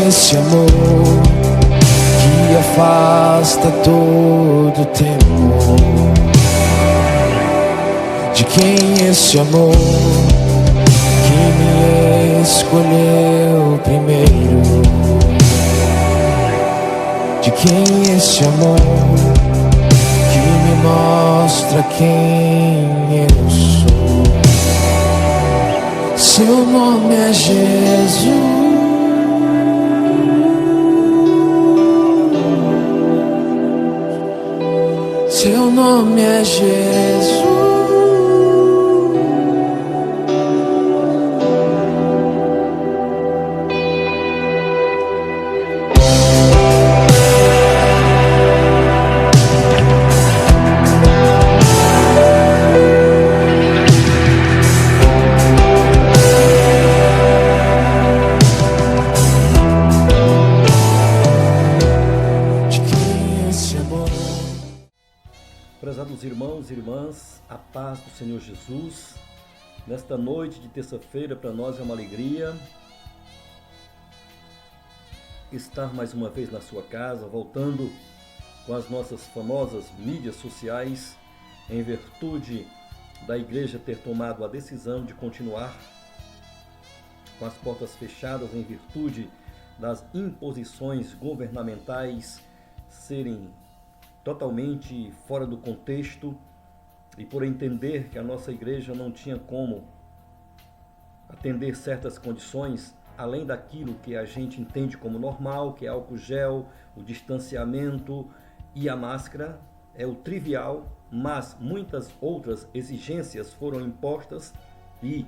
Esse amor que afasta todo temor. De quem esse amor que me escolheu primeiro. De quem esse amor que me mostra quem eu sou. Seu nome é Jesus. Seu nome é Jesus. Prezados irmãos e irmãs, a paz do Senhor Jesus. Nesta noite de terça-feira, para nós é uma alegria estar mais uma vez na sua casa, voltando com as nossas famosas mídias sociais, em virtude da igreja ter tomado a decisão de continuar com as portas fechadas, em virtude das imposições governamentais serem totalmente fora do contexto, e por entender que a nossa igreja não tinha como atender certas condições, além daquilo que a gente entende como normal, que é álcool gel, o distanciamento e a máscara, é o trivial, mas muitas outras exigências foram impostas e,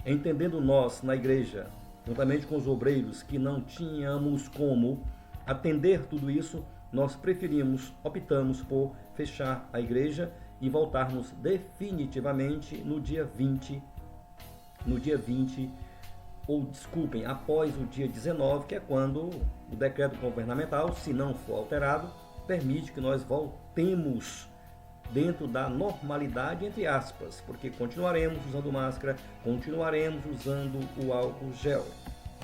entendendo nós na igreja, juntamente com os obreiros, que não tínhamos como atender tudo isso, nós optamos por fechar a igreja e voltarmos definitivamente no dia 20, após o dia 19, que é quando o decreto governamental, se não for alterado, permite que nós voltemos dentro da normalidade, entre aspas, porque continuaremos usando máscara, continuaremos usando o álcool gel.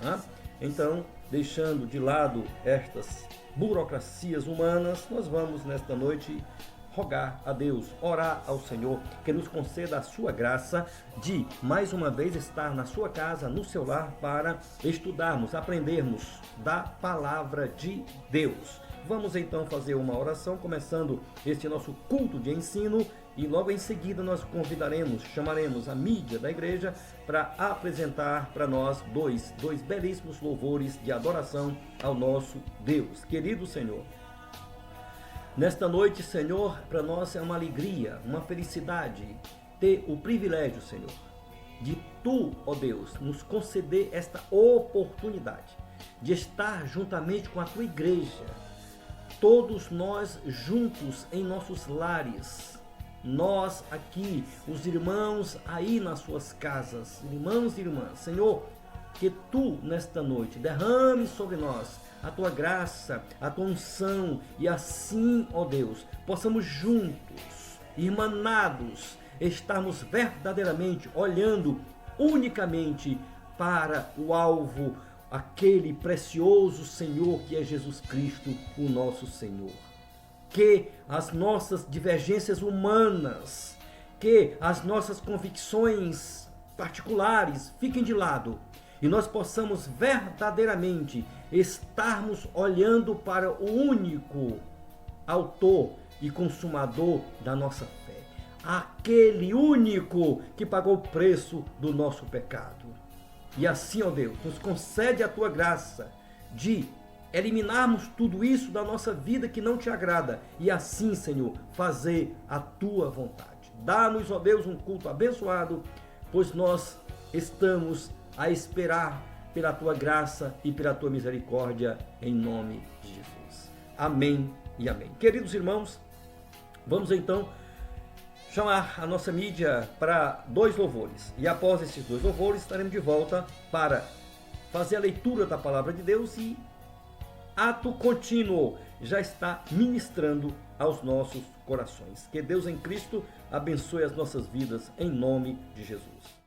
Tá? Então, deixando de lado estas burocracias humanas, nós vamos nesta noite rogar a Deus, orar ao Senhor, que nos conceda a sua graça de mais uma vez estar na sua casa, no seu lar, para estudarmos, aprendermos da palavra de Deus. Vamos então fazer uma oração, começando este nosso culto de ensino, e logo em seguida nós chamaremos a mídia da igreja para apresentar para nós dois belíssimos louvores de adoração ao nosso Deus. Querido Senhor, nesta noite, Senhor, para nós é uma alegria, uma felicidade ter o privilégio, Senhor, de Tu, ó Deus, nos conceder esta oportunidade de estar juntamente com a Tua igreja, todos nós juntos em nossos lares, nós aqui, os irmãos aí nas suas casas, irmãos e irmãs. Senhor, que Tu nesta noite derrame sobre nós a Tua graça, a Tua unção, e assim, ó Deus, possamos juntos, irmanados, estarmos verdadeiramente olhando unicamente para o alvo, aquele precioso Senhor que é Jesus Cristo, o nosso Senhor. Que as nossas divergências humanas, que as nossas convicções particulares fiquem de lado, e nós possamos verdadeiramente estarmos olhando para o único autor e consumador da nossa fé, aquele único que pagou o preço do nosso pecado. E assim, ó Deus, nos concede a tua graça de eliminarmos tudo isso da nossa vida que não te agrada e assim, Senhor, fazer a tua vontade. Dá-nos, ó Deus, um culto abençoado, pois nós estamos a esperar pela tua graça e pela tua misericórdia, em nome de Jesus. Amém e amém. Queridos irmãos, vamos então chamar a nossa mídia para 2 louvores. E após esses 2 louvores, estaremos de volta para fazer a leitura da palavra de Deus e ato contínuo já está ministrando aos nossos corações. Que Deus em Cristo abençoe as nossas vidas, em nome de Jesus.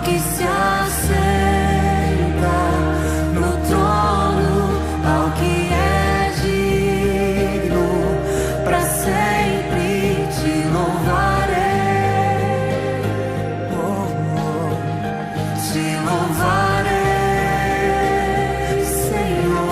que se assenta no trono, ao que é digno, para sempre te louvarei, te louvarei, Senhor.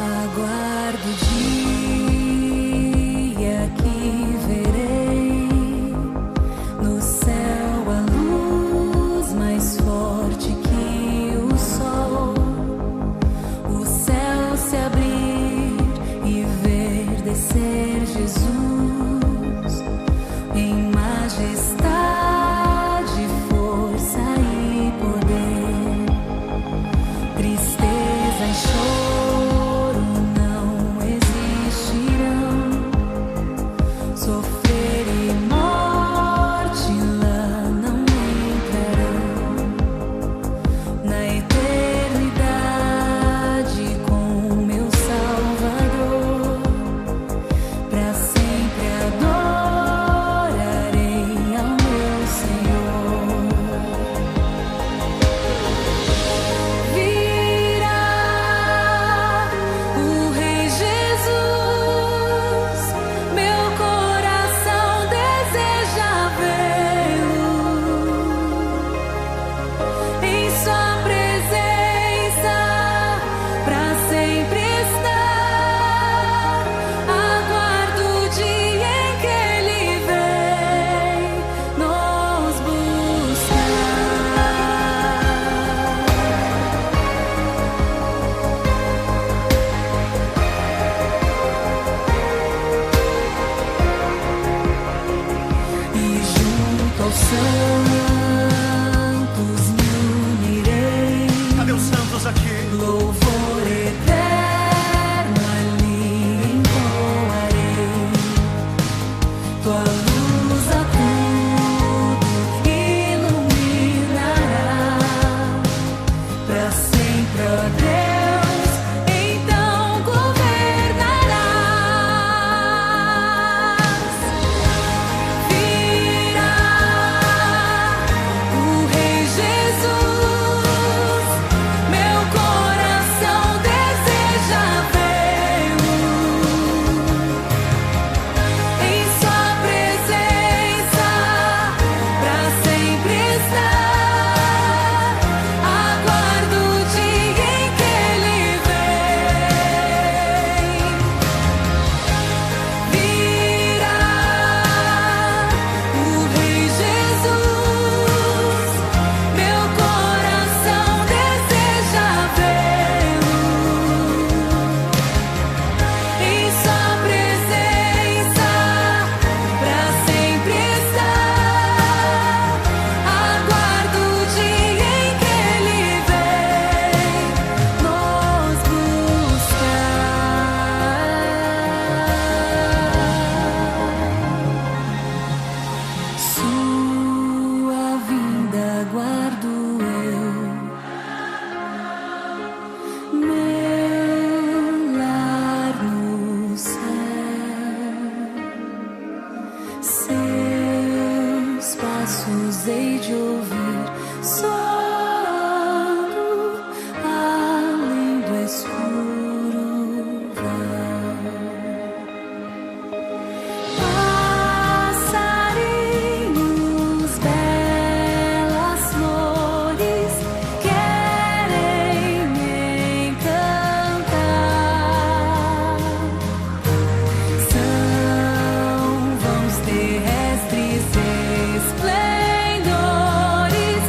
Aguardo o dia que verei no céu a luz mais forte que o sol, o céu se abrir e ver descer Jesus em majestade, força e poder, tristeza e choro não existirão, sofrer e morte lá não entrarão, na eternidade com meu Salvador, pra sempre adorarei ao meu Senhor. Virá o Rei Jesus, meu coração deseja vê-lo, em sua presença pra sempre estar. Aguardo o dia em que ele vem nos buscar. E junto aos santos me unirei, Cadê os santos aqui? louvor eterno ali entoarei, tua luz a tudo iluminará, pra sempre, ó Deus, então governarás. Virá o Rei Jesus, meu coração deseja vê-lo, em sua presença pra sempre estar. Aguardo o dia em que ele vem. Virá o Rei Jesus, meu coração deseja vê-lo, em sua presença pra sempre estar. Aguardo o dia em que ele vem nos buscar. Sua vinda aguardo eu, meu lar no céu, seus passos hei de ouvir soando além do escuro véu. Passarinhos, belas flores, querem me encantar. São vãos terrestres esplendores,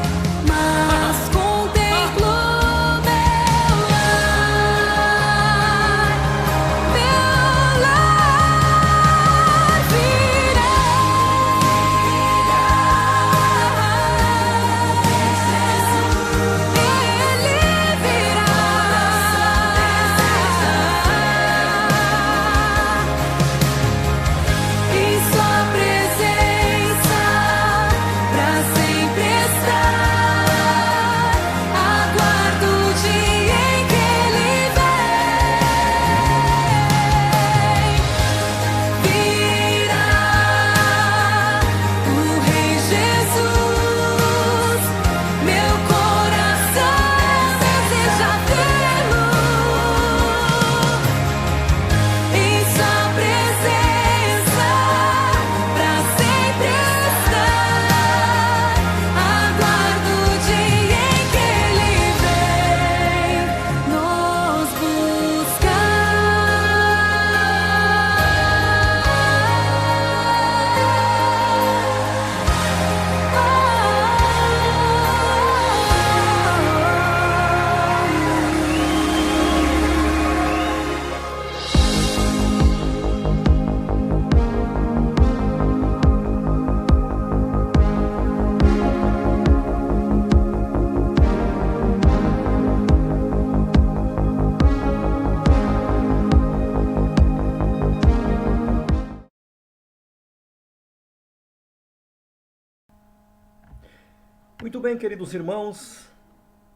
Muito bem, queridos irmãos,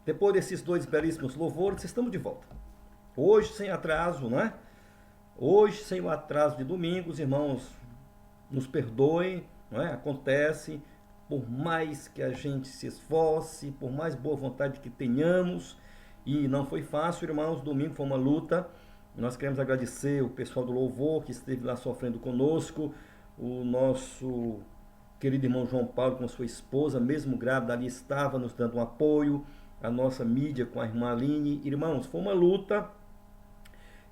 depois desses dois belíssimos louvores, estamos de volta. Hoje sem atraso, não é? Hoje sem o atraso de domingo, os irmãos nos perdoem, não é? Acontece, por mais que a gente se esforce, por mais boa vontade que tenhamos, e não foi fácil, irmãos, domingo foi uma luta. Nós queremos agradecer o pessoal do louvor que esteve lá sofrendo conosco, o nosso querido irmão João Paulo com sua esposa, mesmo grávida, ali estava nos dando um apoio, a nossa mídia com a irmã Aline. Irmãos, foi uma luta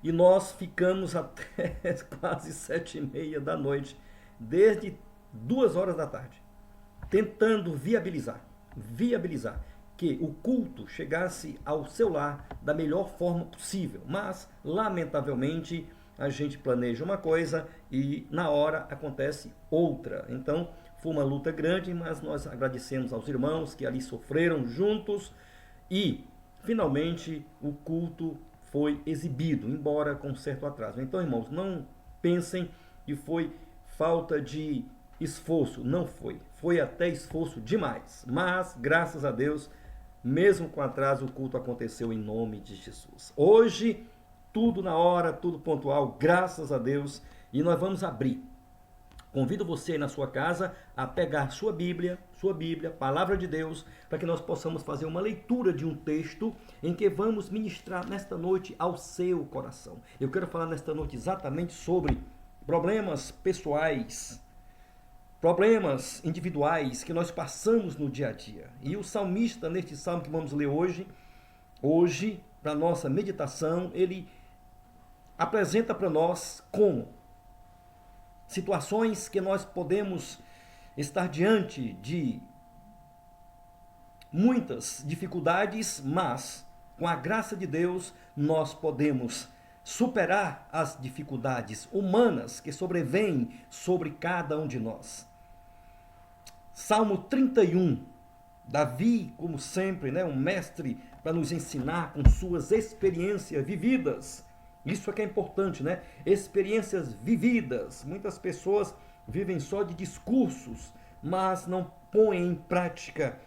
e nós ficamos até quase 7h30 da noite, desde 2 horas da tarde, tentando viabilizar que o culto chegasse ao seu lar da melhor forma possível. Mas, lamentavelmente, a gente planeja uma coisa e na hora acontece outra. Então, foi uma luta grande, mas nós agradecemos aos irmãos que ali sofreram juntos e, finalmente, o culto foi exibido, embora com certo atraso. Então, irmãos, não pensem que foi falta de esforço. Não foi. Foi até esforço demais. Mas, graças a Deus, mesmo com atraso, o culto aconteceu em nome de Jesus. Hoje, tudo na hora, tudo pontual, graças a Deus. E nós vamos abrir. Convido você aí na sua casa a pegar sua Bíblia, Palavra de Deus, para que nós possamos fazer uma leitura de um texto em que vamos ministrar nesta noite ao seu coração. Eu quero falar nesta noite exatamente sobre problemas pessoais, problemas individuais que nós passamos no dia a dia. E o salmista, neste salmo que vamos ler hoje, para nossa meditação, ele apresenta para nós como situações que nós podemos estar diante de muitas dificuldades, mas com a graça de Deus nós podemos superar as dificuldades humanas que sobrevêm sobre cada um de nós. Salmo 31, Davi, como sempre, um mestre para nos ensinar com suas experiências vividas. Isso é que é importante, Experiências vividas. Muitas pessoas vivem só de discursos, mas não põem em prática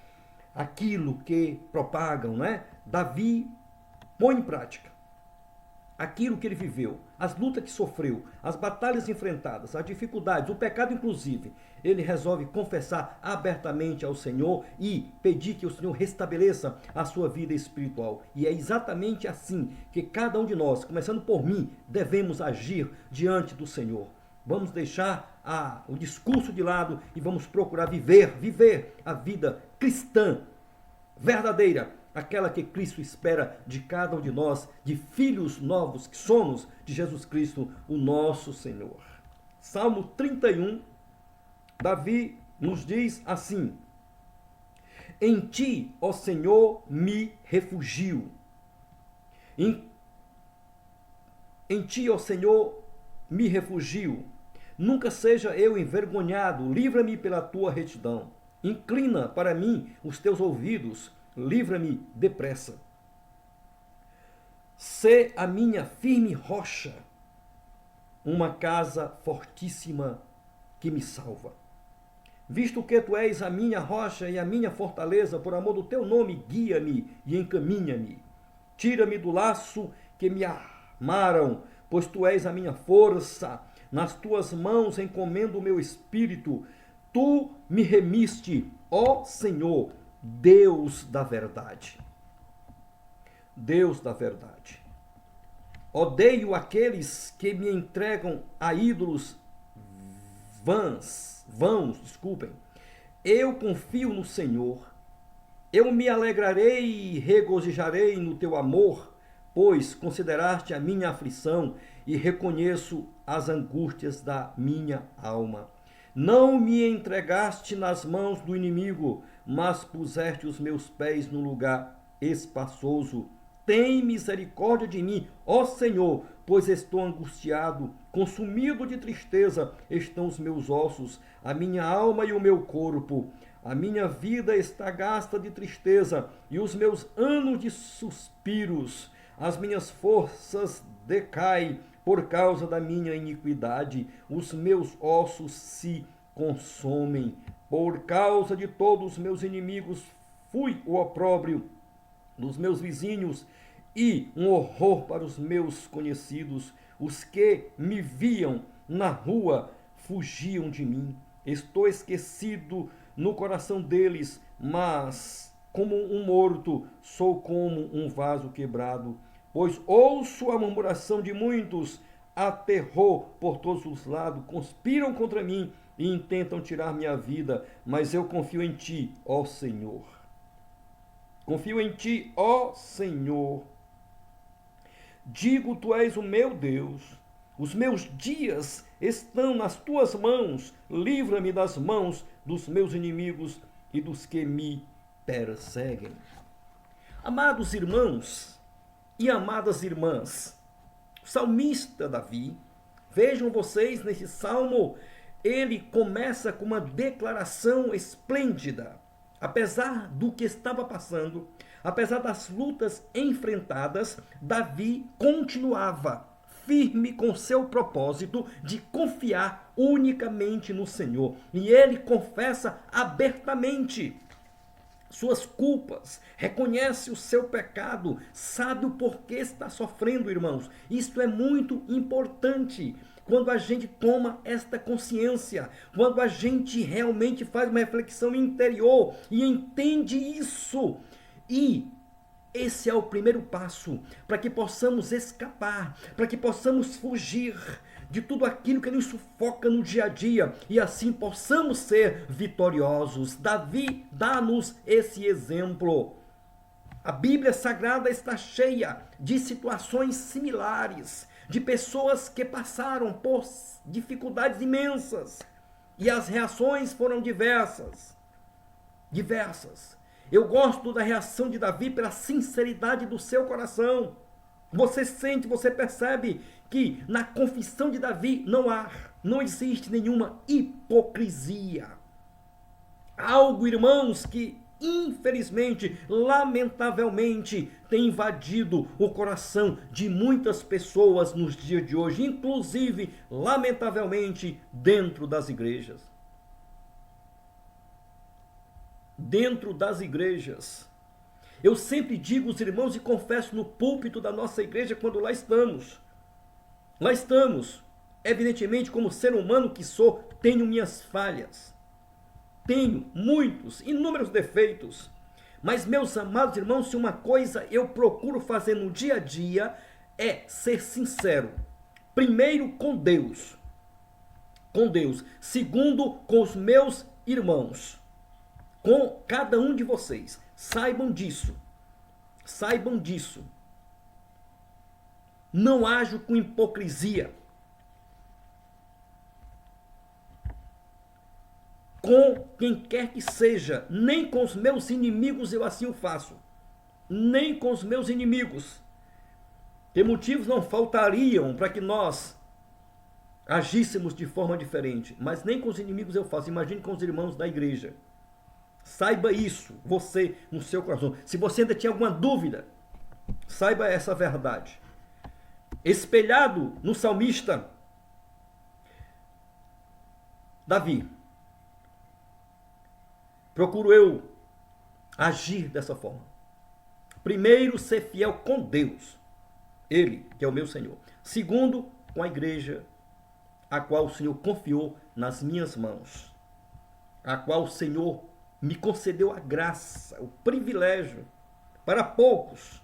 aquilo que propagam, Davi põe em prática aquilo que ele viveu, as lutas que sofreu, as batalhas enfrentadas, as dificuldades, o pecado inclusive. Ele resolve confessar abertamente ao Senhor e pedir que o Senhor restabeleça a sua vida espiritual. E é exatamente assim que cada um de nós, começando por mim, devemos agir diante do Senhor. Vamos deixar o discurso de lado e vamos procurar viver a vida cristã verdadeira, aquela que Cristo espera de cada um de nós, de filhos novos que somos de Jesus Cristo, o nosso Senhor. Salmo 31, Davi nos diz assim: em ti, ó Senhor, me refugio. Em ti, ó Senhor, me refugio. Nunca seja eu envergonhado, livra-me pela tua retidão. Inclina para mim os teus ouvidos, livra-me depressa. Sê a minha firme rocha, uma casa fortíssima que me salva. Visto que tu és a minha rocha e a minha fortaleza, por amor do teu nome, guia-me e encaminha-me. Tira-me do laço que me armaram, pois tu és a minha força. Nas tuas mãos encomendo o meu espírito. Tu me remiste, ó Senhor, Deus da verdade. Deus da verdade. Odeio aqueles que me entregam a ídolos vãos. Eu confio no Senhor. Eu me alegrarei e regozijarei no teu amor, pois consideraste a minha aflição e reconheço as angústias da minha alma. Não me entregaste nas mãos do inimigo, mas puseste os meus pés no lugar espaçoso. Tem misericórdia de mim, ó Senhor, pois estou angustiado, consumido de tristeza estão os meus ossos, a minha alma e o meu corpo. A minha vida está gasta de tristeza e os meus anos de suspiros. As minhas forças decaem por causa da minha iniquidade. Os meus ossos se consomem. Por causa de todos os meus inimigos fui o opróbrio dos meus vizinhos e um horror para os meus conhecidos. Os que me viam na rua fugiam de mim. Estou esquecido no coração deles, mas como um morto, sou como um vaso quebrado. Pois ouço a murmuração de muitos, há terror por todos os lados, conspiram contra mim e intentam tirar minha vida, mas eu confio em ti, ó Senhor. Confio em ti, ó Senhor. Digo, tu és o meu Deus. Os meus dias estão nas tuas mãos. Livra-me das mãos dos meus inimigos e dos que me perseguem. Amados irmãos e amadas irmãs, o salmista Davi, vejam vocês nesse salmo, ele começa com uma declaração esplêndida. Apesar do que estava passando, apesar das lutas enfrentadas, Davi continuava firme com seu propósito de confiar unicamente no Senhor. E ele confessa abertamente suas culpas, reconhece o seu pecado, sabe o porquê está sofrendo, irmãos. Isso é muito importante. Quando a gente toma esta consciência, quando a gente realmente faz uma reflexão interior e entende isso, e esse é o primeiro passo para que possamos escapar, para que possamos fugir de tudo aquilo que nos sufoca no dia a dia e assim possamos ser vitoriosos. Davi dá-nos esse exemplo. A Bíblia Sagrada está cheia de situações similares, de pessoas que passaram por dificuldades imensas e as reações foram diversas. Eu gosto da reação de Davi pela sinceridade do seu coração. Você sente, você percebe que na confissão de Davi não existe nenhuma hipocrisia. Algo, irmãos, que infelizmente, lamentavelmente, tem invadido o coração de muitas pessoas nos dias de hoje, inclusive, lamentavelmente, dentro das igrejas. Dentro das igrejas. Eu sempre digo aos irmãos e confesso no púlpito da nossa igreja quando lá estamos. Lá estamos. Evidentemente, como ser humano que sou, tenho minhas falhas. Tenho muitos, inúmeros defeitos. Mas, meus amados irmãos, se uma coisa eu procuro fazer no dia a dia é ser sincero. Primeiro com Deus. Com Deus. Segundo, com os meus irmãos. Com cada um de vocês. Saibam disso. Saibam disso. Não ajo com hipocrisia. Com quem quer que seja, nem com os meus inimigos eu assim o faço. Nem com os meus inimigos. Que motivos não faltariam para que nós agíssemos de forma diferente. Mas nem com os inimigos eu faço. Imagine com os irmãos da igreja. Saiba isso, você no seu coração. Se você ainda tinha alguma dúvida, saiba essa verdade. Espelhado no salmista Davi, procuro eu agir dessa forma. Primeiro, ser fiel com Deus, Ele, que é o meu Senhor. Segundo, com a igreja, a qual o Senhor confiou nas minhas mãos, a qual o Senhor me concedeu a graça, o privilégio, para poucos,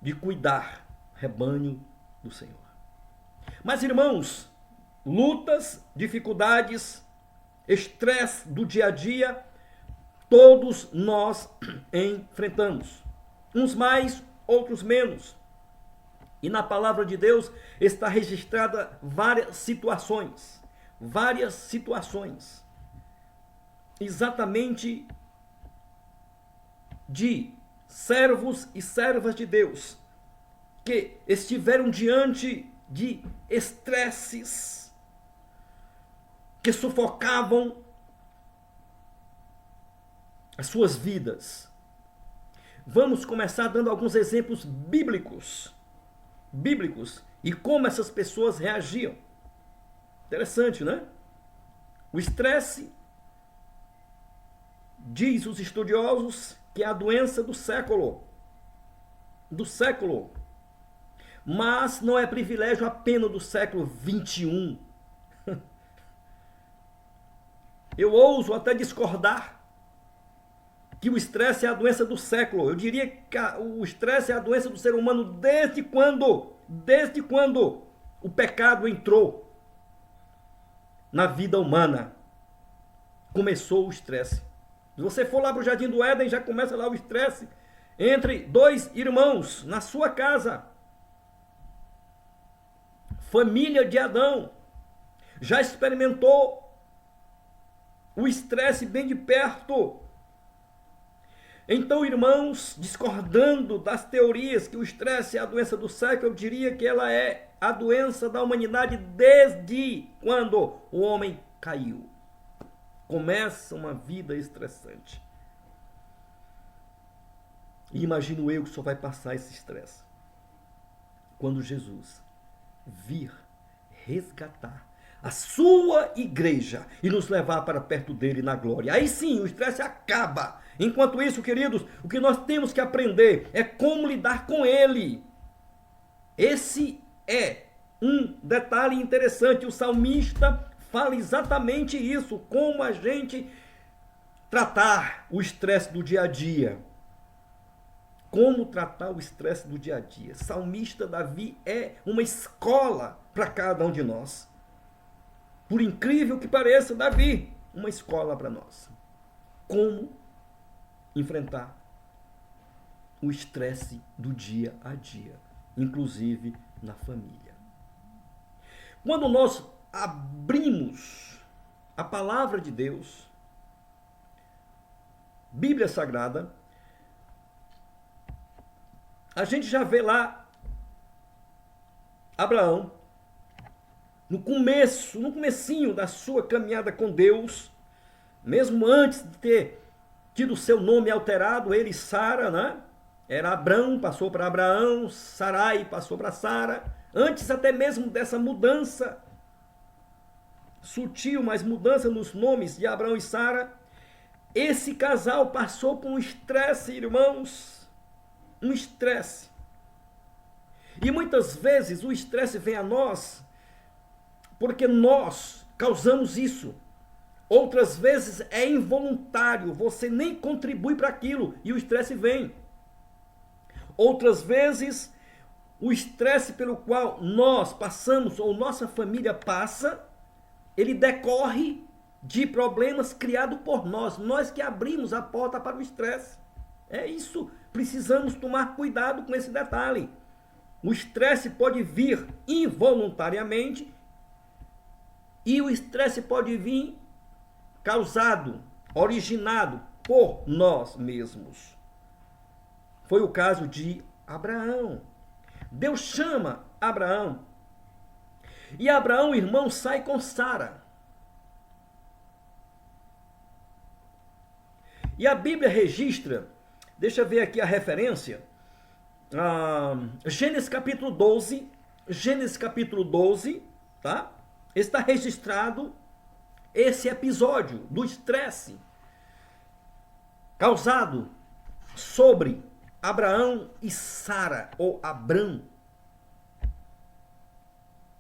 de cuidar rebanho do Senhor. Mas, irmãos, lutas, dificuldades, estresse do dia a dia, todos nós enfrentamos. Uns mais, outros menos. E na palavra de Deus está registrada várias situações. Exatamente de servos e servas de Deus que estiveram diante de estresses que sufocavam as suas vidas. Vamos começar dando alguns exemplos bíblicos e como essas pessoas reagiam. Interessante, né? O estresse diz os estudiosos que é a doença do século. Do século. Mas não é privilégio apenas do século 21. Eu ouso até discordar que o estresse é a doença do século. Eu diria que o estresse é a doença do ser humano desde quando o pecado entrou na vida humana. Começou o estresse. Se você for lá para o Jardim do Éden, já começa lá o estresse entre dois irmãos na sua casa. Família de Adão já experimentou o estresse bem de perto. Então, irmãos, discordando das teorias que o estresse é a doença do século, eu diria que ela é a doença da humanidade desde quando o homem caiu. Começa uma vida estressante. E imagino eu que só vai passar esse estresse quando Jesus vir resgatar a sua igreja e nos levar para perto dele na glória. Aí sim, o estresse acaba. Enquanto isso, queridos, o que nós temos que aprender é como lidar com ele. Esse é um detalhe interessante. O salmista fala exatamente isso, como a gente tratar o estresse do dia a dia. Como tratar o estresse do dia a dia. Salmista Davi é uma escola para cada um de nós. Por incrível que pareça, Davi, uma escola para nós. Como enfrentar o estresse do dia a dia, inclusive na família. Quando nós abrimos a palavra de Deus, Bíblia Sagrada, a gente já vê lá Abraão, no comecinho da sua caminhada com Deus, mesmo antes de ter tido seu nome alterado, ele e Sara, né? Era Abrão, passou para Abraão, Sarai passou para Sara, antes até mesmo dessa mudança, sutil, mas mudança nos nomes de Abraão e Sara, esse casal passou por um estresse, irmãos, um estresse. E muitas vezes o estresse vem a nós porque nós causamos isso. Outras vezes é involuntário, você nem contribui para aquilo e o estresse vem. Outras vezes, o estresse pelo qual nós passamos ou nossa família passa, ele decorre de problemas criados por nós que abrimos a porta para o estresse. É isso, precisamos tomar cuidado com esse detalhe. O estresse pode vir involuntariamente e o estresse pode vir causado, originado por nós mesmos. Foi o caso de Abraão. Deus chama Abraão. E Abraão, irmão, sai com Sara. E a Bíblia registra, deixa eu ver aqui a referência, Gênesis capítulo 12, tá? Está registrado esse episódio do estresse causado sobre Abraão e Sara, ou Abrão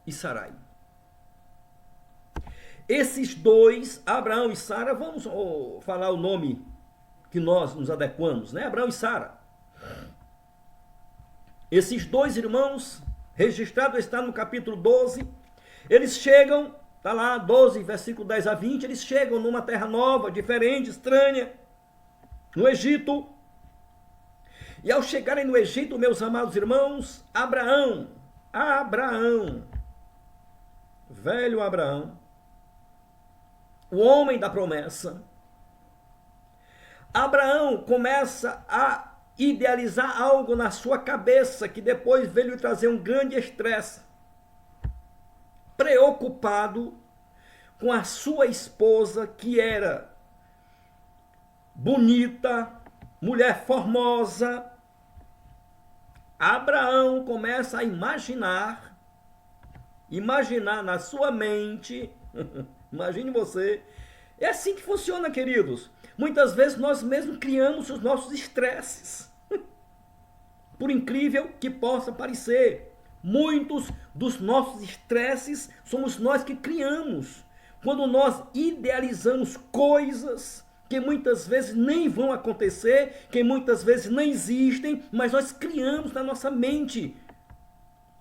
e Sarai. Esses dois, Abraão e Sara, vamos falar o nome que nós nos adequamos, né? Abraão e Sara. Esses dois irmãos, registrado está no capítulo 12, eles chegam, está lá, 12, versículo 10 a 20, eles chegam numa terra nova, diferente, estranha, no Egito. E ao chegarem no Egito, meus amados irmãos, Abraão, velho Abraão, o homem da promessa, Abraão começa a idealizar algo na sua cabeça que depois veio lhe trazer um grande estresse. Preocupado com a sua esposa, que era bonita, mulher formosa, Abraão começa a imaginar na sua mente, imagine você, É assim que funciona, queridos. Muitas vezes nós mesmos criamos os nossos estresses. Por incrível que possa parecer, muitos dos nossos estresses somos nós que criamos. Quando nós idealizamos coisas que muitas vezes nem vão acontecer, que muitas vezes nem existem, mas nós criamos na nossa mente.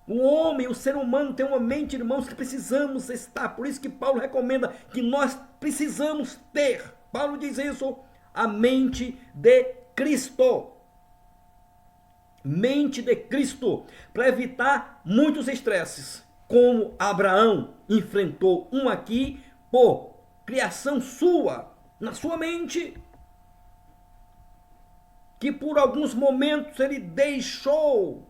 O homem, o ser humano tem uma mente, irmãos, que precisamos estar. Por isso que Paulo recomenda que nós precisamos ter. Paulo diz isso, a mente de Cristo. Mente de Cristo, para evitar muitos estresses, como Abraão enfrentou um aqui por criação sua, na sua mente, que por alguns momentos ele deixou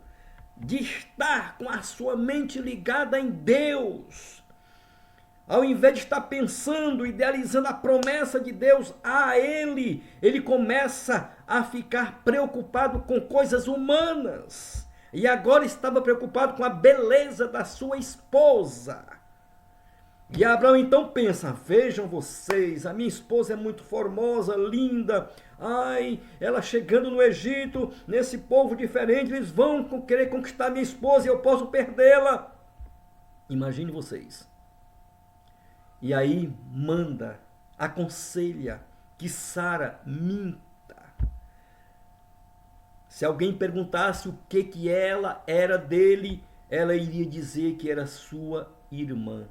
de estar com a sua mente ligada em Deus. Ao invés de estar pensando, idealizando a promessa de Deus a ele começa a ficar preocupado com coisas humanas. E agora estava preocupado com a beleza da sua esposa. E Abraão então pensa, vejam vocês, a minha esposa é muito formosa, linda. Ai, ela chegando no Egito, nesse povo diferente, eles vão querer conquistar minha esposa e eu posso perdê-la. Imagine vocês. E aí manda, aconselha que Sara minta. Se alguém perguntasse o que ela era dele, ela iria dizer que era sua irmã.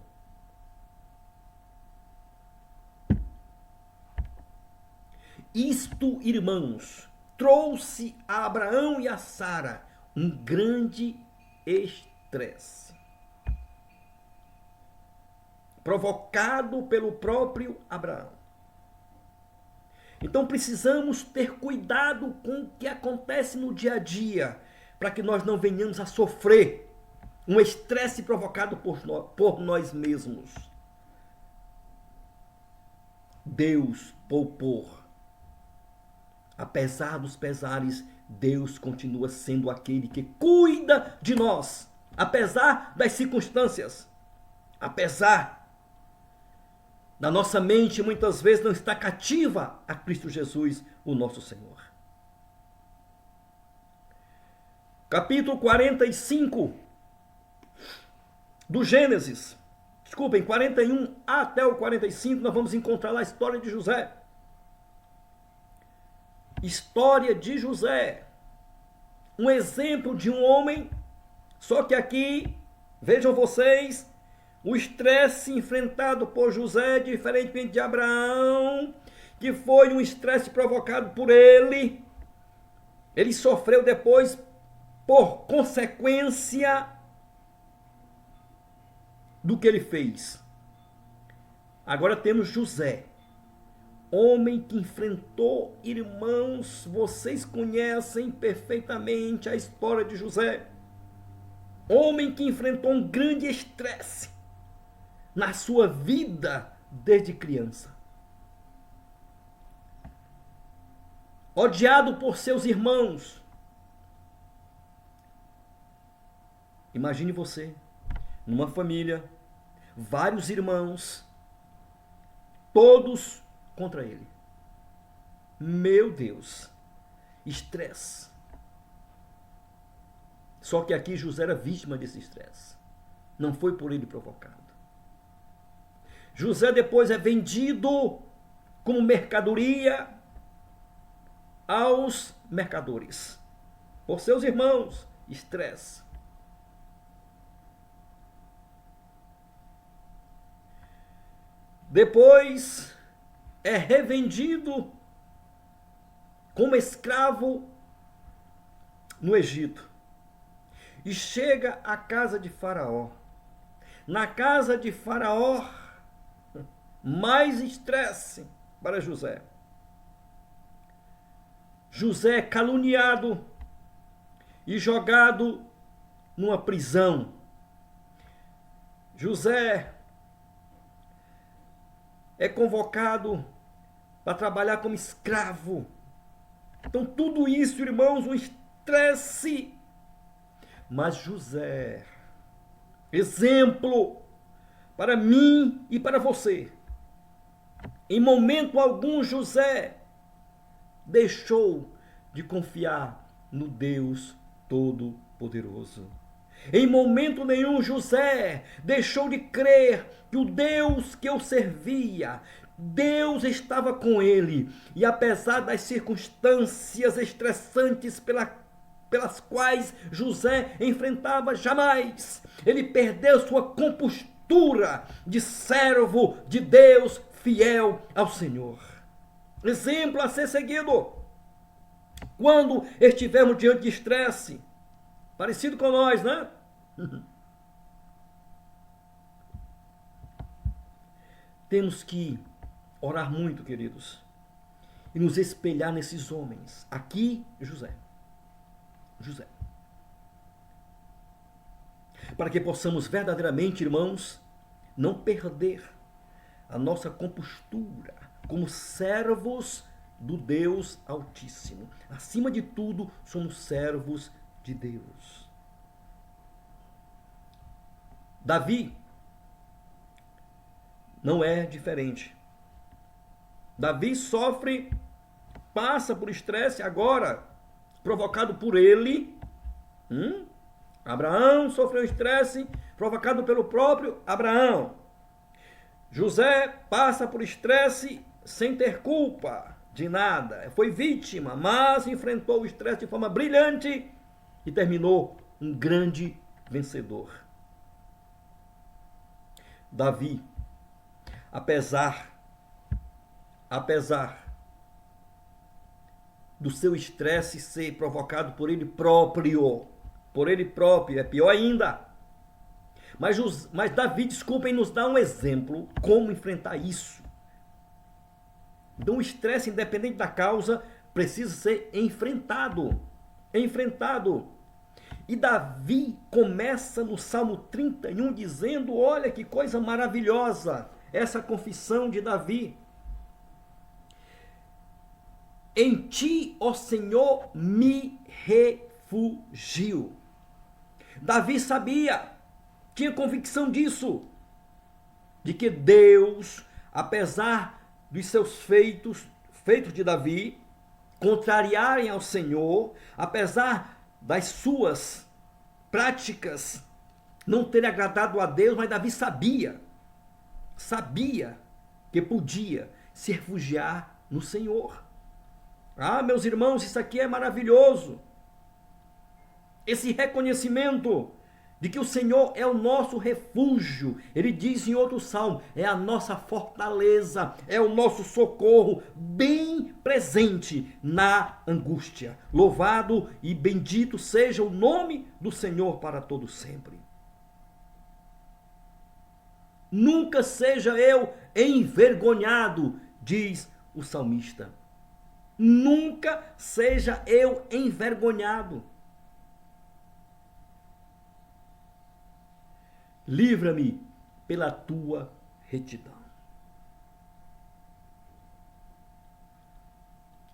Isto, irmãos, trouxe a Abraão e a Sara um grande estresse, provocado pelo próprio Abraão. Então precisamos ter cuidado com o que acontece no dia a dia, para que nós não venhamos a sofrer um estresse provocado por nós mesmos. Deus poupou. Apesar dos pesares, Deus continua sendo aquele que cuida de nós, apesar das circunstâncias, apesar da nossa mente muitas vezes não estar cativa a Cristo Jesus, o nosso Senhor. Capítulo 45 do Gênesis, 41 até o 45, nós vamos encontrar lá a história de José. História de José, um exemplo de um homem, só que aqui, vejam vocês, o estresse enfrentado por José, diferentemente de Abraão, que foi um estresse provocado por ele sofreu depois por consequência do que ele fez. Agora temos José, homem que enfrentou, irmãos, vocês conhecem perfeitamente a história de José. Homem que enfrentou um grande estresse na sua vida desde criança. Odiado por seus irmãos. Imagine você, numa família, vários irmãos, todos contra ele. Meu Deus, estresse. Só que aqui José era vítima desse estresse. Não foi por ele provocado. José depois é vendido como mercadoria aos mercadores. Por seus irmãos, estresse. Depois é revendido como escravo no Egito. E chega à casa de Faraó. Na casa de Faraó, mais estresse para José. José é caluniado e jogado numa prisão. José é convocado para trabalhar como escravo. Então tudo isso, irmãos, um estresse. Mas José, exemplo para mim e para você. Em momento algum, José deixou de confiar no Deus Todo-Poderoso. Em momento nenhum, José deixou de crer que o Deus que eu servia, Deus estava com ele. E apesar das circunstâncias estressantes pelas quais José enfrentava, jamais ele perdeu sua compostura de servo de Deus fiel ao Senhor. Exemplo a ser seguido. Quando estivermos diante de estresse, parecido com nós, né? Temos que orar muito, queridos, e nos espelhar nesses homens. Aqui, José. Para que possamos verdadeiramente, irmãos, não perder a nossa compostura como servos do Deus Altíssimo. Acima de tudo, somos servos de Deus. Davi não é diferente. Davi sofre, passa por estresse agora, provocado por ele. Abraão sofreu estresse provocado pelo próprio Abraão. José passa por estresse sem ter culpa de nada. Foi vítima, mas enfrentou o estresse de forma brilhante e terminou um grande vencedor. Davi, apesar do seu estresse ser provocado por ele próprio, é pior ainda. Mas Davi, desculpem, nos dá um exemplo como enfrentar isso. Então o estresse, independente da causa, precisa ser enfrentado. E Davi começa no Salmo 31 dizendo, olha que coisa maravilhosa, essa confissão de Davi. Em ti, ó Senhor, me refugio. Davi sabia, tinha convicção disso, de que Deus, apesar dos seus feitos de Davi, contrariarem ao Senhor, apesar das suas práticas não terem agradado a Deus, mas Davi sabia que podia se refugiar no Senhor. Ah, meus irmãos, isso aqui é maravilhoso. Esse reconhecimento de que o Senhor é o nosso refúgio. Ele diz em outro salmo, é a nossa fortaleza, é o nosso socorro bem presente na angústia. Louvado e bendito seja o nome do Senhor para todo sempre. Nunca seja eu envergonhado, diz o salmista. Nunca seja eu envergonhado. Livra-me pela tua retidão.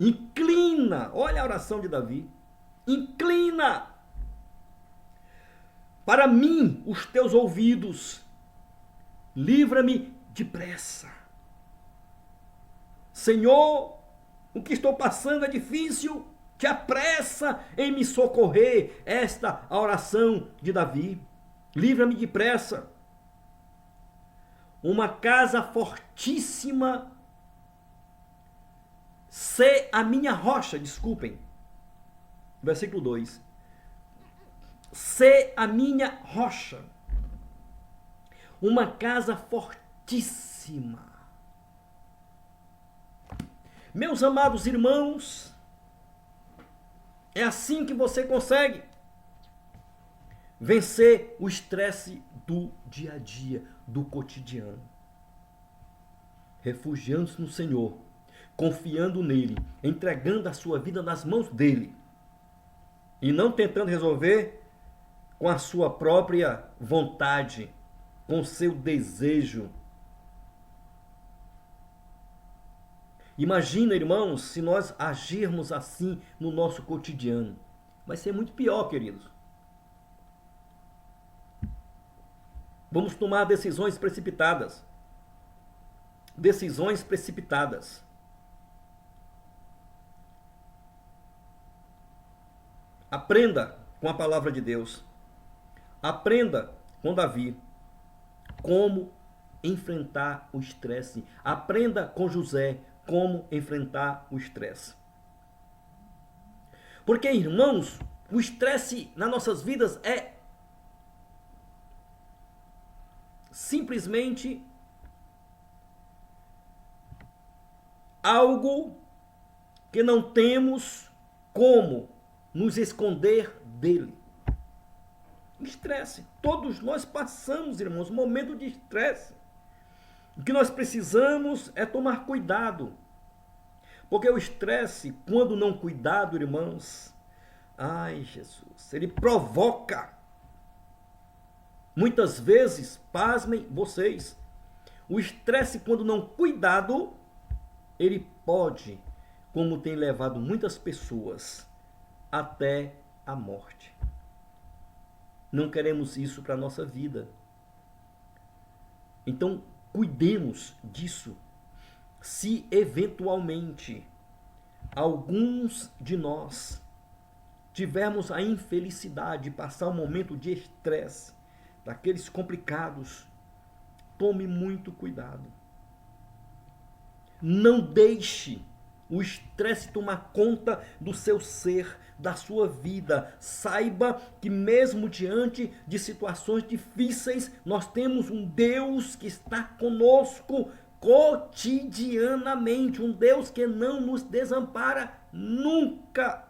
Inclina, olha a oração de Davi. Inclina para mim os teus ouvidos. Livra-me depressa. Senhor, o que estou passando é difícil. Te apressa em me socorrer. Esta a oração de Davi. Livra-me depressa. Uma casa fortíssima, se a minha rocha, desculpem. Versículo 2. Se a minha rocha. Uma casa fortíssima. Meus amados irmãos, é assim que você consegue vencer o estresse do dia a dia, do cotidiano. Refugiando-se no Senhor, confiando nele, entregando a sua vida nas mãos dele. E não tentando resolver com a sua própria vontade, com o seu desejo. Imagina, irmãos, se nós agirmos assim no nosso cotidiano. Vai ser muito pior, queridos. Vamos tomar decisões precipitadas. decisões precipitadas. Aprenda com a palavra de Deus. Aprenda com Davi como enfrentar o estresse. Aprenda com José como enfrentar o estresse. Porque, irmãos, o estresse nas nossas vidas é simplesmente algo que não temos como nos esconder dele. O estresse. Todos nós passamos, irmãos, um momento de estresse. O que nós precisamos é tomar cuidado. Porque o estresse, quando não cuidado, irmãos, ai Jesus, ele provoca. Muitas vezes, pasmem vocês, o estresse, quando não cuidado, ele pode, como tem levado muitas pessoas, até a morte. Não queremos isso para a nossa vida. Então, cuidemos disso. Se eventualmente alguns de nós tivermos a infelicidade de passar um momento de estresse, daqueles complicados, tome muito cuidado. Não deixe o estresse tomar conta do seu ser, da sua vida. Saiba que mesmo diante de situações difíceis, nós temos um Deus que está conosco cotidianamente, um Deus que não nos desampara nunca.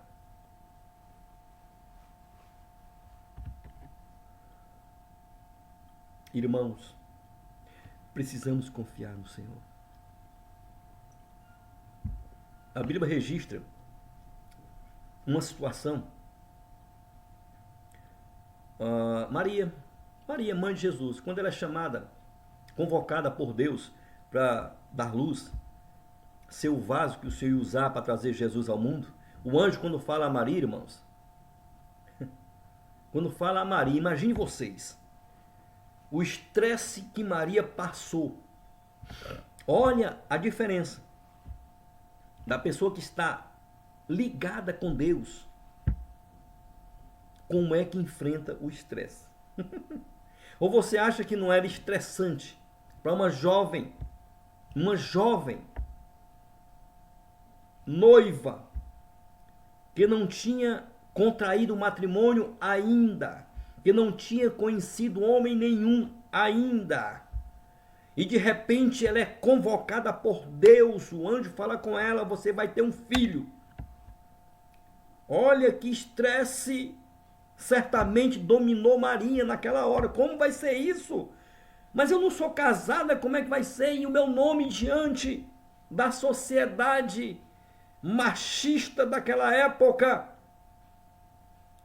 Irmãos, precisamos confiar no Senhor. A Bíblia registra uma situação. Maria, mãe de Jesus, quando ela é chamada, convocada por Deus para dar luz, ser o vaso que o Senhor ia usar para trazer Jesus ao mundo, o anjo, quando fala a Maria, irmãos, quando fala a Maria, imagine vocês, o estresse que Maria passou. Olha a diferença da pessoa que está ligada com Deus, como é que enfrenta o estresse. Ou você acha que não era estressante para uma jovem noiva, que não tinha contraído matrimônio ainda, que não tinha conhecido homem nenhum ainda, e de repente ela é convocada por Deus, o anjo fala com ela, você vai ter um filho. Olha que estresse certamente dominou Maria naquela hora. Como vai ser isso? Mas eu não sou casada, como é que vai ser? E o meu nome diante da sociedade machista daquela época,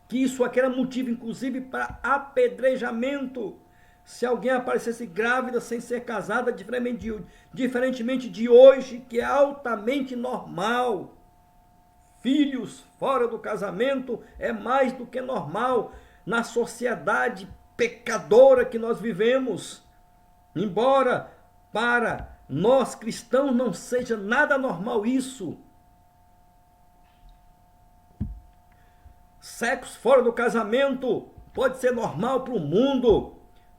que isso aqui era motivo inclusive para apedrejamento. Se alguém aparecesse grávida sem ser casada, diferentemente de hoje, que é altamente normal. Filhos fora do casamento é mais do que normal na sociedade pecadora que nós vivemos. Embora para nós cristãos não seja nada normal isso. Sexo fora do casamento pode ser normal para o mundo.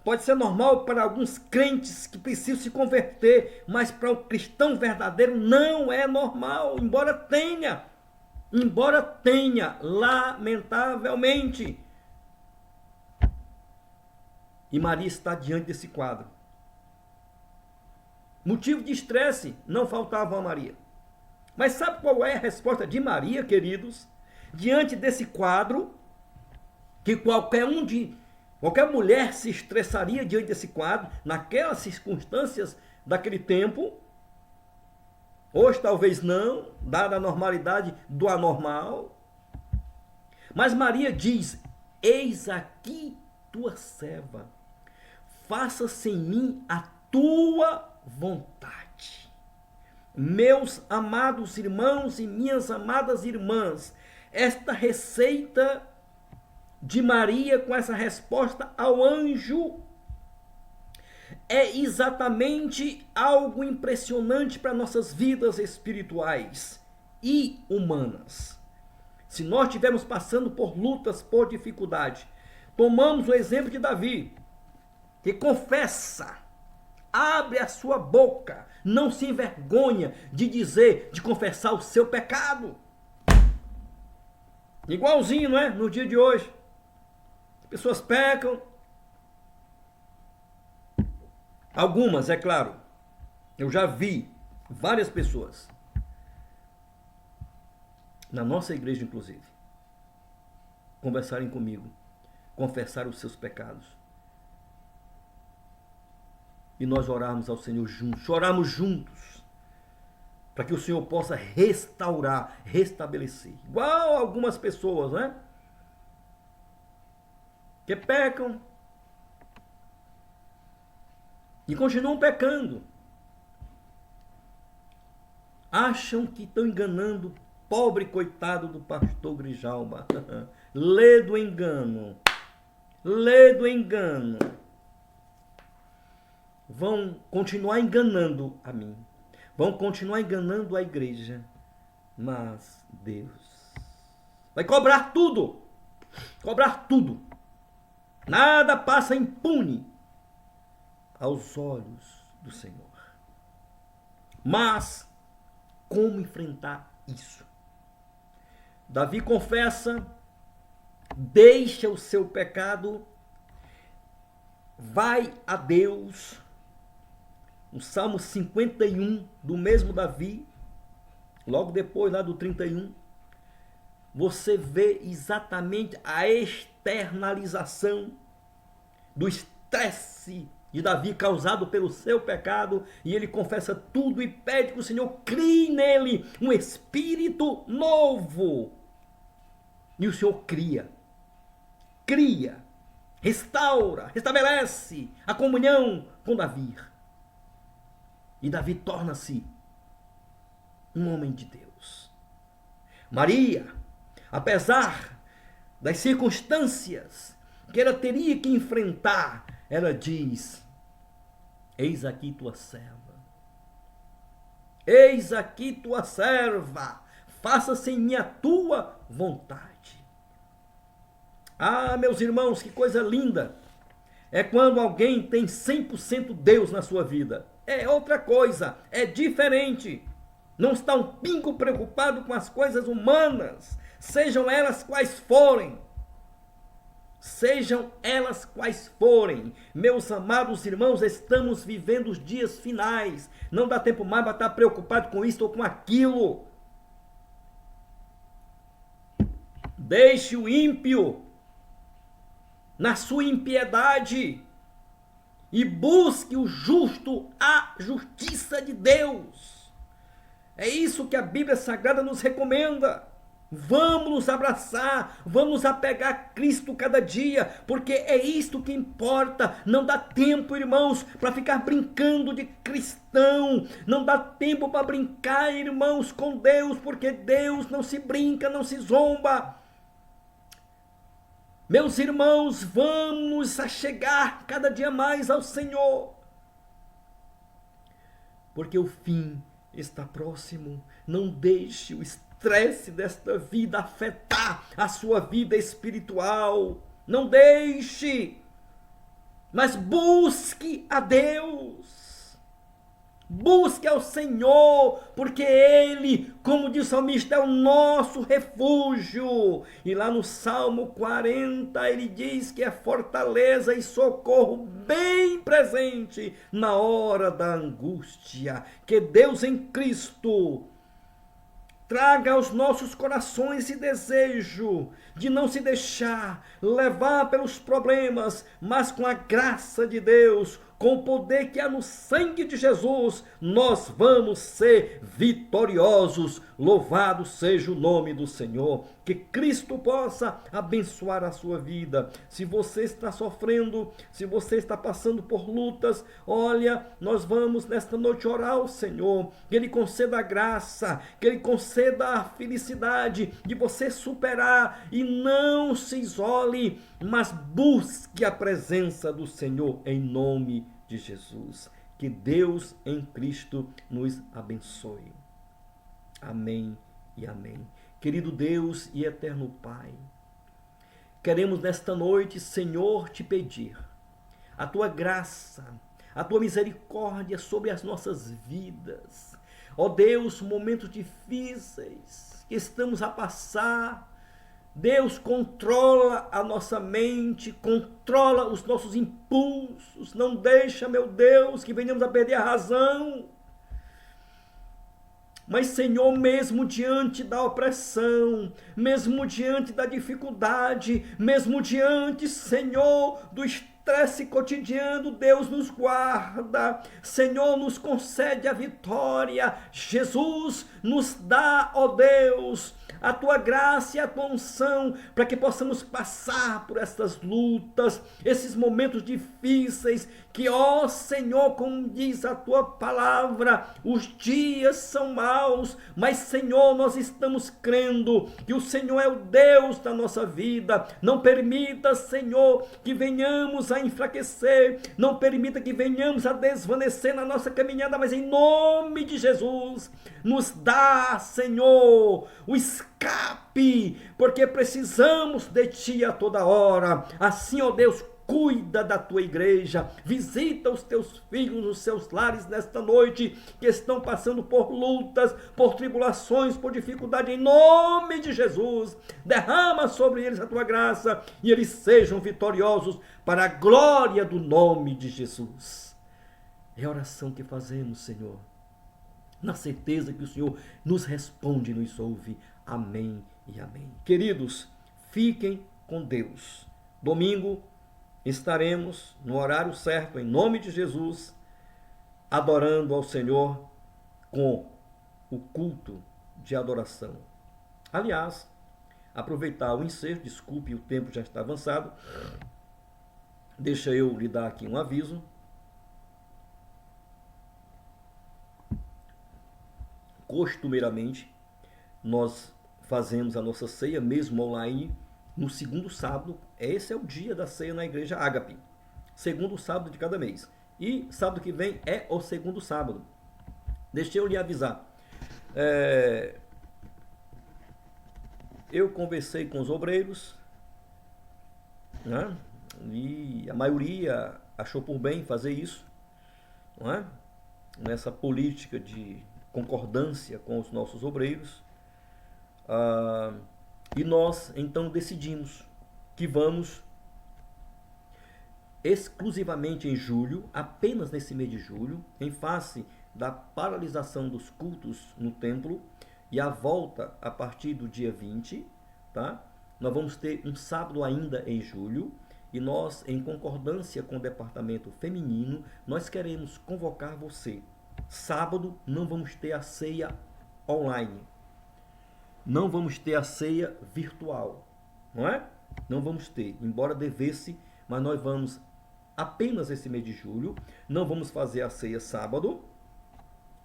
Pode ser normal para alguns crentes que precisam se converter, mas para o cristão verdadeiro não é normal, embora tenha, lamentavelmente. E Maria está diante desse quadro. Motivo de estresse não faltava a Maria. Mas sabe qual é a resposta de Maria, queridos? Diante desse quadro, que qualquer mulher se estressaria diante desse quadro, naquelas circunstâncias daquele tempo. Hoje talvez não, dada a normalidade do anormal. Mas Maria diz, eis aqui tua serva, faça-se em mim a tua vontade. Meus amados irmãos e minhas amadas irmãs, esta receita de Maria com essa resposta ao anjo é exatamente algo impressionante para nossas vidas espirituais e humanas. Se nós estivermos passando por lutas, por dificuldade, tomamos o exemplo de Davi, que confessa, abre a sua boca, não se envergonha de dizer, de confessar o seu pecado. Igualzinho, não é? No dia de hoje. As pessoas pecam. Algumas, é claro. Eu já vi várias pessoas, na nossa igreja inclusive, conversarem comigo, confessar os seus pecados. E nós orarmos ao Senhor juntos, chorarmos juntos, para que o Senhor possa restaurar, restabelecer. Igual algumas pessoas, né? Que pecam e continuam pecando. Acham que estão enganando o pobre coitado do pastor Grijalba. Lê do engano. Lê do engano. Vão continuar enganando a mim. Vão continuar enganando a igreja. Mas Deus vai cobrar tudo. Cobrar tudo. Nada passa impune aos olhos do Senhor. Mas como enfrentar isso? Davi confessa, deixa o seu pecado, vai a Deus. No Salmo 51 do mesmo Davi, logo depois lá do 31, você vê exatamente a externalização do estresse de Davi causado pelo seu pecado, e ele confessa tudo e pede que o Senhor crie nele um espírito novo. E o Senhor cria, restaura, restabelece a comunhão com Davi. E Davi torna-se um homem de Deus. Maria, apesar das circunstâncias que ela teria que enfrentar, ela diz: eis aqui tua serva. Eis aqui tua serva. Faça-se em mim a tua vontade. Ah, meus irmãos, que coisa linda é quando alguém tem 100% Deus na sua vida. É outra coisa, é diferente. Não está um pingo preocupado com as coisas humanas, sejam elas quais forem. Sejam elas quais forem. Meus amados irmãos, estamos vivendo os dias finais. Não dá tempo mais para estar preocupado com isso ou com aquilo. Deixe o ímpio na sua impiedade e busque o justo, a justiça de Deus. É isso que a Bíblia Sagrada nos recomenda. Vamos nos abraçar, vamos nos apegar a Cristo cada dia, porque é isto que importa. Não dá tempo, irmãos, para ficar brincando de cristão. Não dá tempo para brincar, irmãos, com Deus, porque Deus não se brinca, não se zomba. Meus irmãos, vamos a chegar cada dia mais ao Senhor, porque o fim está próximo. Não deixe o estresse desta vida afetar a sua vida espiritual. Não deixe, mas busque a Deus. Busque ao Senhor, porque Ele, como diz o salmista, é o nosso refúgio. E lá no Salmo 40 ele diz que é fortaleza e socorro bem presente na hora da angústia. Que Deus em Cristo traga aos nossos corações esse desejo de não se deixar levar pelos problemas, mas com a graça de Deus, com o poder que há no sangue de Jesus, nós vamos ser vitoriosos. Louvado seja o nome do Senhor. Que Cristo possa abençoar a sua vida. Se você está sofrendo, se você está passando por lutas, olha, nós vamos nesta noite orar ao Senhor, que Ele conceda a graça, que Ele conceda a felicidade de você superar, e não se isole, mas busque a presença do Senhor em nome de Jesus. Que Deus em Cristo nos abençoe. Amém e amém. Querido Deus e eterno Pai, queremos nesta noite, Senhor, te pedir a tua graça, a tua misericórdia sobre as nossas vidas. Ó Deus, momentos difíceis que estamos a passar, Deus, controla a nossa mente, controla os nossos impulsos, não deixa, meu Deus, que venhamos a perder a razão. Mas, Senhor, mesmo diante da opressão, mesmo diante da dificuldade, mesmo diante, Senhor, do estresse cotidiano, Deus nos guarda, Senhor, nos concede a vitória, Jesus nos dá, ó Deus, a tua graça e a tua unção, para que possamos passar por estas lutas, esses momentos difíceis, que, ó Senhor, como diz a tua palavra, os dias são maus, mas, Senhor, nós estamos crendo que o Senhor é o Deus da nossa vida. Não permita, Senhor, que venhamos a enfraquecer, não permita que venhamos a desvanecer na nossa caminhada, mas em nome de Jesus, nos dá, Senhor, o escape, porque precisamos de Ti a toda hora. Assim, ó Deus, cuida da tua igreja, visita os teus filhos nos seus lares nesta noite, que estão passando por lutas, por tribulações, por dificuldade, em nome de Jesus. Derrama sobre eles a tua graça e eles sejam vitoriosos para a glória do nome de Jesus. É a oração que fazemos, Senhor, na certeza que o Senhor nos responde e nos ouve. Amém e amém. Queridos, fiquem com Deus. Domingo estaremos no horário certo, em nome de Jesus, adorando ao Senhor com o culto de adoração. Aliás, aproveitar o ensejo, desculpe, o tempo já está avançado, deixa eu lhe dar aqui um aviso. Costumeiramente, nós fazemos a nossa ceia, mesmo online, no segundo sábado. Esse é o dia da ceia na igreja Ágape, segundo sábado de cada mês. E sábado que vem é o segundo sábado. Deixa eu lhe avisar. Eu conversei com os obreiros, né? E a maioria achou por bem fazer isso, não é? Nessa política de concordância com os nossos obreiros. E nós então decidimos que vamos exclusivamente em julho, apenas nesse mês de julho, em face da paralisação dos cultos no templo e a volta a partir do dia 20, tá? Nós vamos ter um sábado ainda em julho e nós, em concordância com o departamento feminino, nós queremos convocar você. Sábado não vamos ter a ceia online, não vamos ter a ceia virtual, não é? Não vamos ter, embora devesse, mas nós vamos apenas esse mês de julho, não vamos fazer a ceia sábado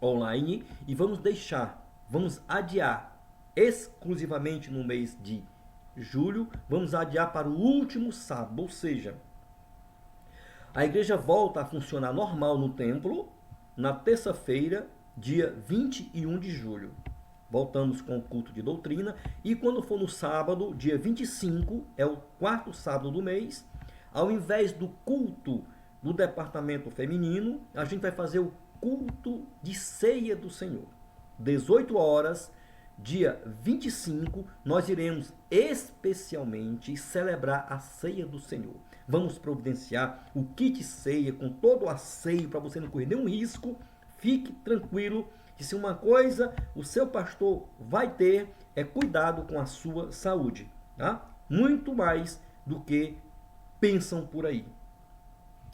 online e vamos adiar exclusivamente no mês de julho, vamos adiar para o último sábado, ou seja, a igreja volta a funcionar normal no templo na terça-feira, dia 21 de julho. Voltamos com o culto de doutrina e quando for no sábado, dia 25, é o quarto sábado do mês, ao invés do culto do departamento feminino, a gente vai fazer o culto de ceia do Senhor. 18 horas, dia 25, nós iremos especialmente celebrar a ceia do Senhor. Vamos providenciar o kit ceia com todo o asseio para você não correr nenhum risco. Fique tranquilo que se uma coisa o seu pastor vai ter é cuidado com a sua saúde, tá? Muito mais do que pensam por aí.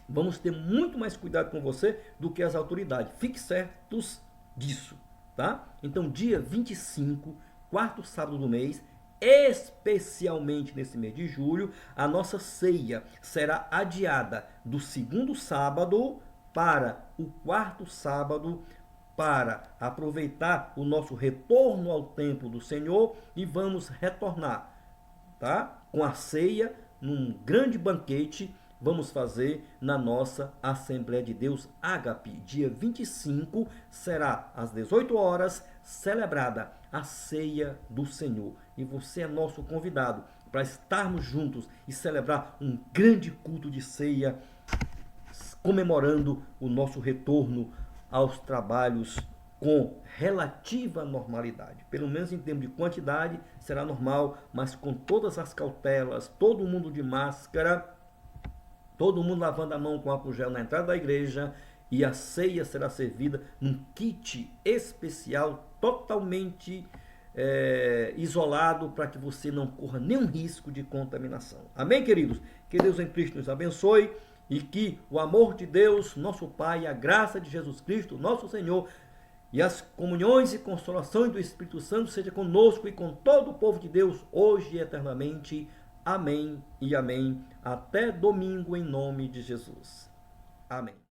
Vamos ter muito mais cuidado com você do que as autoridades. Fique certos disso, tá? Então, dia 25, quarto sábado do mês, especialmente nesse mês de julho, a nossa ceia será adiada do segundo sábado para o quarto sábado, para aproveitar o nosso retorno ao templo do Senhor e vamos retornar, tá? Com a ceia num grande banquete vamos fazer na nossa Assembleia de Deus Ágape. Dia 25 será às 18 horas celebrada a Ceia do Senhor. E você é nosso convidado para estarmos juntos e celebrar um grande culto de ceia, comemorando o nosso retorno aos trabalhos com relativa normalidade. Pelo menos em termos de quantidade será normal, mas com todas as cautelas, todo mundo de máscara, todo mundo lavando a mão com álcool gel na entrada da igreja, e a ceia será servida num kit especial, totalmente isolado, para que você não corra nenhum risco de contaminação. Amém, queridos? Que Deus em Cristo nos abençoe e que o amor de Deus, nosso Pai, a graça de Jesus Cristo, nosso Senhor, e as comunhões e consolações do Espírito Santo seja conosco e com todo o povo de Deus, hoje e eternamente. Amém e amém. Até domingo, em nome de Jesus. Amém.